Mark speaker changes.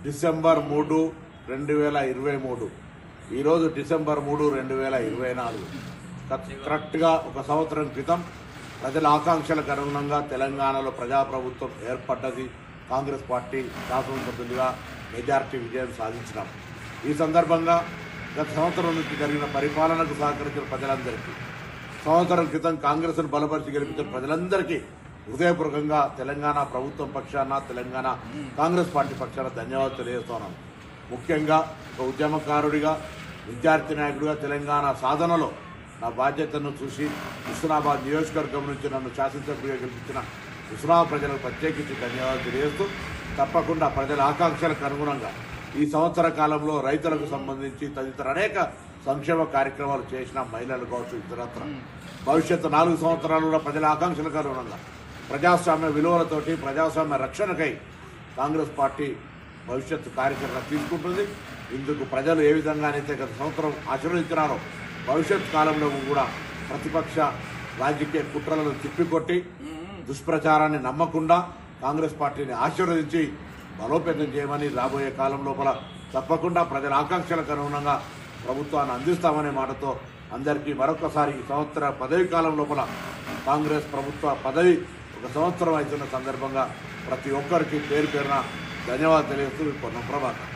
Speaker 1: December 3, 2023 ఈరోజు December 3, 2024 కరెక్ట్గా ఒక సంవత్సరం క్రితం ప్రజల ఆకాంక్షలకు అనుగుణంగా తెలంగాణలో ప్రజాప్రభుత్వం ఏర్పడ్డది. కాంగ్రెస్ పార్టీ శాసనసభ్యులుగా మెజార్టీ విజయం సాధించినాం. ఈ సందర్భంగా గత సంవత్సరం నుంచి జరిగిన పరిపాలనకు సహకరించిన ప్రజలందరికీ, సంవత్సరం క్రితం కాంగ్రెస్ను బలపరిచి గెలిపించిన ప్రజలందరికీ హృదయపూర్వకంగా తెలంగాణ ప్రభుత్వం పక్షాన, తెలంగాణ కాంగ్రెస్ పార్టీ పక్షాన ధన్యవాదాలు తెలియజేస్తున్నాను. ముఖ్యంగా ఒక ఉద్యమకారుడిగా, విద్యార్థి నాయకుడిగా తెలంగాణ సాధనలో నా బాధ్యతను చూసి హుస్నాబాద్ నియోజకవర్గం నుంచి నన్ను శాసనసభ్యుడిగా గెలిపించిన హుస్నాబాద్ ప్రజలకు ప్రత్యేకించి ధన్యవాదాలు తెలియజేస్తూ, తప్పకుండా ప్రజల ఆకాంక్షలకు అనుగుణంగా ఈ సంవత్సర కాలంలో రైతులకు సంబంధించి తదితర అనేక సంక్షేమ కార్యక్రమాలు చేసిన మహిళలు కావచ్చు, ఇతరత్ర భవిష్యత్తు 4 సంవత్సరాలలో ప్రజల ఆకాంక్షలకు అనుగుణంగా ప్రజాస్వామ్య విలువలతోటి ప్రజాస్వామ్య రక్షణకై కాంగ్రెస్ పార్టీ భవిష్యత్తు కార్యక్రమాలు తీసుకుంటుంది. ఇందుకు ప్రజలు ఏ విధంగానైతే గత సంవత్సరం ఆశీర్వదించినారో భవిష్యత్ కాలంలో కూడా ప్రతిపక్ష రాజకీయ కుట్రలను తిప్పికొట్టి దుష్ప్రచారాన్ని నమ్మకుండా కాంగ్రెస్ పార్టీని ఆశీర్వదించి బలోపేతం చేయమని, రాబోయే కాలం లోపల తప్పకుండా ప్రజల ఆకాంక్షలకు అనుగుణంగా ప్రభుత్వాన్ని అందిస్తామనే మాటతో అందరికీ మరొకసారి ఈ సంవత్సర పదవి కాలం లోపల కాంగ్రెస్ ప్రభుత్వ పదవి 1 సంవత్సరం అవుతున్న సందర్భంగా ప్రతి ఒక్కరికి పేరు పేరున ధన్యవాదాలు తెలియజేస్తూ పొన్నం ప్రభాకర్.